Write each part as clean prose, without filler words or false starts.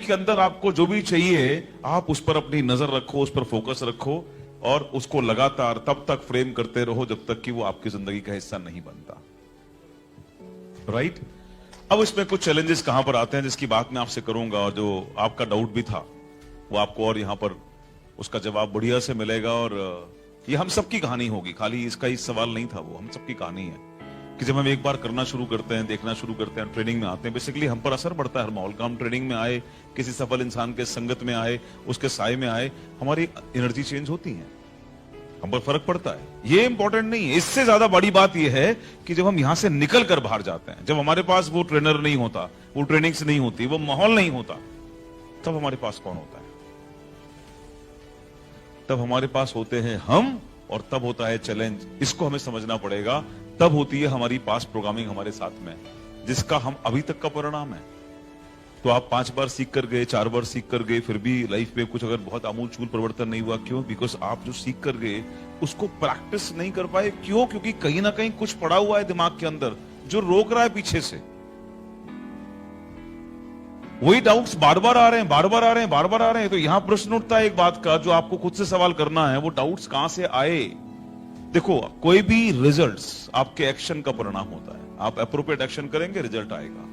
के अंदर आपको जो भी चाहिए, आप उस पर अपनी नजर रखो, उस पर फोकस रखो और उसको लगातार तब तक फ्रेम करते रहो जब तक कि वो आपकी जिंदगी का हिस्सा नहीं बनता। राइट? अब इसमें कुछ चैलेंजेस कहां पर आते हैं जिसकी बात मैं आपसे करूंगा, और जो आपका डाउट भी था वो आपको और यहां पर उसका जवाब बढ़िया से मिलेगा। और ये हम सबकी कहानी होगी, खाली इसका ही सवाल नहीं था, वो हम सबकी कहानी है कि जब हम एक बार करना शुरू करते हैं, देखना शुरू करते हैं, ट्रेनिंग में आते हैं, बेसिकली हम पर असर पड़ता है हर माहौल का। हम ट्रेनिंग में आए, किसी सफल इंसान के संगत में आए, उसके साए में आए, हमारी एनर्जी चेंज होती है, हम पर फर्क पड़ता है। ये इंपॉर्टेंट नहीं है, इससे ज्यादा बड़ी बात यह है कि जब हम यहां से निकल कर बाहर जाते हैं, जब हमारे पास वो ट्रेनर नहीं होता, वो ट्रेनिंग्स नहीं होती, वो माहौल नहीं होता, तब हमारे पास कौन होता है? तब हमारे पास होते हैं हम, और तब होता है चैलेंज। इसको हमें समझना पड़ेगा। तब होती है हमारी पास्ट प्रोग्रामिंग हमारे साथ में, जिसका हम अभी तक का परिणाम है। तो आप 5 बार सीख कर गए, 4 बार सीख कर गए, फिर भी लाइफ में कुछ अगर बहुत आमूलचूल परिवर्तन नहीं हुआ, क्यों? बिकॉज आप जो सीख कर गए उसको प्रैक्टिस नहीं कर पाए। क्यों? क्योंकि कहीं ना कहीं कुछ पड़ा हुआ है दिमाग के अंदर जो रोक रहा है पीछे से। वही डाउट्स बार बार आ रहे हैं, बार बार आ रहे हैं, बार बार आ रहे हैं। तो यहां प्रश्न उठता है एक बात का, जो आपको खुद से सवाल करना है, वो डाउट्स कहां से आए? देखो, कोई भी रिजल्ट्स आपके एक्शन का परिणाम होता है। आप अप्रोप्रिएट एक्शन करेंगे, रिजल्ट आएगा।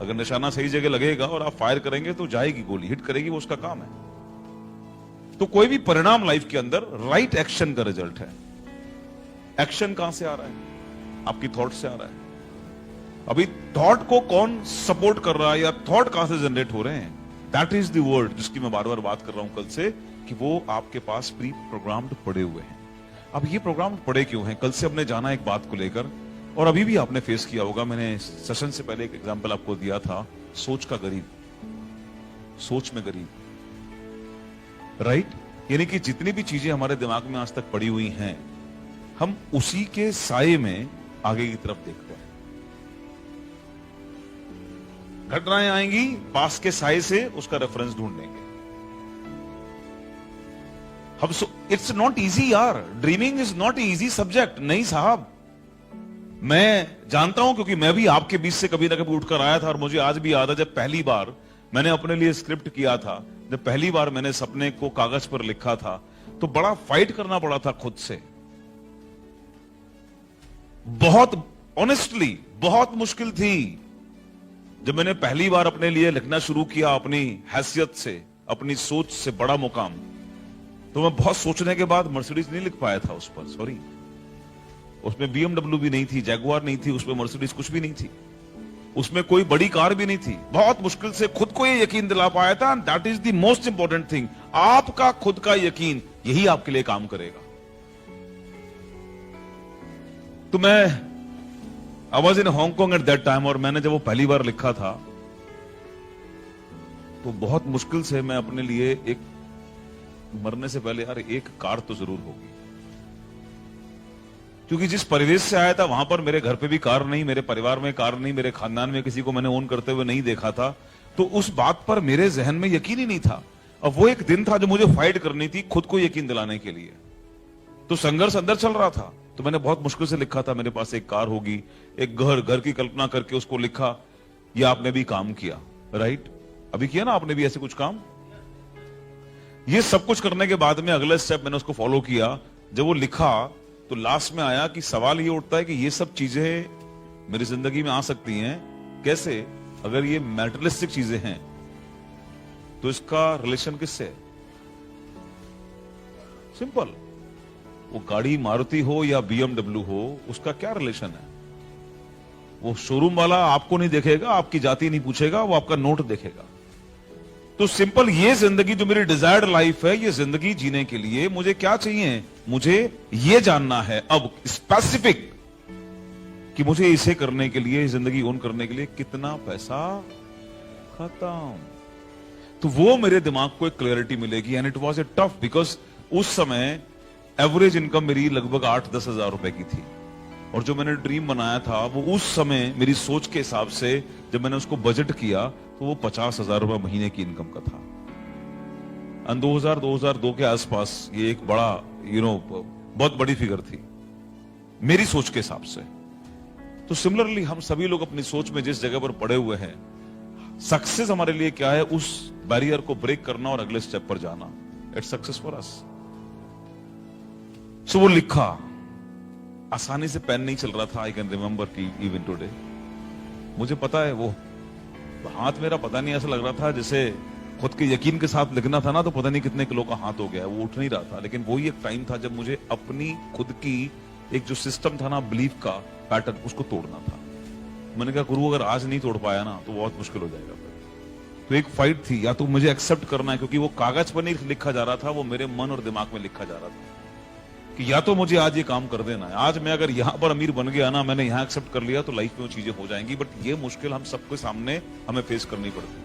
अगर निशाना सही जगह लगेगा और आप फायर करेंगे तो जाएगी गोली, हिट करेगी, वो उसका काम है। तो कोई भी परिणाम लाइफ के अंदर राइट एक्शन का रिजल्ट है। एक्शन कहां से आ रहा है? आपकी थॉट से आ रहा है। अभी थॉट को कौन सपोर्ट कर रहा है, या थॉट कहां से जनरेट हो रहे हैं? दैट इज द वर्ड जिसकी मैं बार बार बात कर रहा हूं कल से, कि वो आपके पास प्री प्रोग्राम्ड पड़े हुए हैं। अब ये प्रोग्राम पड़े क्यों हैं? कल से हमने जाना एक बात को लेकर, और अभी भी आपने फेस किया होगा। मैंने सेशन से पहले एक एग्जांपल आपको दिया था, सोच का गरीब, सोच में गरीब। राइट? यानी कि जितनी भी चीजें हमारे दिमाग में आज तक पड़ी हुई हैं, हम उसी के साये में आगे की तरफ देखते हैं। घटनाएं आएंगी, पास के साये से उसका रेफरेंस ढूंढेंगे हम। इट्स नॉट इजी यार, dreaming is not easy subject. नहीं साहब, मैं जानता हूं, क्योंकि मैं भी आपके बीच से कभी ना कभी उठकर आया था। और मुझे आज भी याद है जब पहली बार मैंने अपने लिए स्क्रिप्ट किया था, जब पहली बार मैंने सपने को कागज पर लिखा था, तो बड़ा फाइट करना पड़ा था खुद से। बहुत ऑनेस्टली बहुत मुश्किल थी। जब मैंने पहली बार अपने लिए लिखना शुरू किया, अपनी हैसियत से, अपनी सोच से बड़ा मुकाम, तो मैं बहुत सोचने के बाद मर्सिडीज नहीं लिख पाया था उस पर। सॉरी, उसमें BMW भी नहीं थी, जैगुआर नहीं थी, उसमें मर्सिडीज कुछ भी नहीं थी, उसमें कोई बड़ी कार भी नहीं थी। बहुत मुश्किल से खुद को ये यकीन दिला पाया था। That is the most important thing. आपका खुद का यकीन, यही आपके लिए काम करेगा। तो मैं I was in Hong Kong at that time, और मैंने जब वो पहली बार लिखा था, तो बहुत मुश्किल से मैं अपने लिए एक, मरने से पहले यार एक कार तो जरूर होगी, क्योंकि जिस परिवेश से आया था वहां पर मेरे घर पे भी कार नहीं, मेरे परिवार में कार नहीं, मेरे खानदान में किसी को मैंने ओन करते हुए नहीं देखा था। तो उस बात पर मेरे जहन में यकीन ही नहीं था। अब वो एक दिन था जो मुझे फाइट करनी थी खुद को यकीन दिलाने के लिए। तो संघर्ष अंदर चल रहा था। तो मैंने बहुत मुश्किल से लिखा था, मेरे पास एक कार होगी, एक घर की कल्पना करके उसको लिखा। ये आपने भी काम किया, राइट? अभी किया ना आपने भी ऐसे कुछ काम? ये सब कुछ करने के बाद में अगला स्टेप मैंने उसको फॉलो किया। जब वो लिखा तो लास्ट में आया कि सवाल ये उठता है कि ये सब चीजें मेरी जिंदगी में आ सकती हैं कैसे? अगर ये मैटेरियलिस्टिक चीजें हैं तो इसका रिलेशन किससे है? सिंपल, वो गाड़ी मारुति हो या BMW हो, उसका क्या रिलेशन है? वो शोरूम वाला आपको नहीं देखेगा, आपकी जाति नहीं पूछेगा, वो आपका नोट देखेगा। तो सिंपल, ये जिंदगी जो मेरी डिजायर्ड लाइफ है, ये जिंदगी जीने के लिए मुझे क्या चाहिए? मुझे ये जानना है अब स्पेसिफिक कि मुझे इसे करने के लिए, जिंदगी ओन करने के लिए कितना पैसा खत्म। तो वो मेरे दिमाग को एक क्लैरिटी मिलेगी। And it was a tough, because उस समय एवरेज इनकम मेरी लगभग 8-10 हजार रुपए की थी, और जो मैंने ड्रीम बनाया था वो उस समय मेरी सोच के हिसाब से जब मैंने उसको बजट किया तो वो 50,000 रुपए महीने की इनकम का था। 2002 के आसपास ये एक बड़ा बहुत बड़ी फिगर थी मेरी सोच के हिसाब से। तो सिमिलरली हम सभी लोग अपनी सोच में जिस जगह पर पड़े हुए हैं, सक्सेस हमारे लिए क्या है, उस बैरियर को ब्रेक करना और अगले स्टेप पर जाना। It's success for us. So वो लिखा, आसानी से पेन नहीं चल रहा था। आई कैन रिमेंबर की इवन टुडे मुझे पता है वो हाथ मेरा पता नहीं ऐसा लग रहा था जैसे खुद के यकीन के साथ लिखना था ना, तो पता नहीं कितने किलो का हाथ हो गया, वो उठ नहीं रहा था। लेकिन वही एक टाइम था जब मुझे अपनी खुद की एक जो सिस्टम था ना, बिलीफ का पैटर्न, उसको तोड़ना था। मैंने कहा गुरु अगर आज नहीं तोड़ पाया ना तो बहुत मुश्किल हो जाएगा फिर। तो एक फाइट थी, या तो मुझे एक्सेप्ट करना है, क्योंकि वो कागज पर नहीं लिखा जा रहा था, वो मेरे मन और दिमाग में लिखा जा रहा था कि या तो मुझे आज ये काम कर देना है। आज मैं अगर यहां पर अमीर बन गया ना, मैंने यहां एक्सेप्ट कर लिया, तो लाइफ में वो चीजें हो जाएंगी। बट ये मुश्किल हम सबके सामने हमें फेस करनी पड़ती है।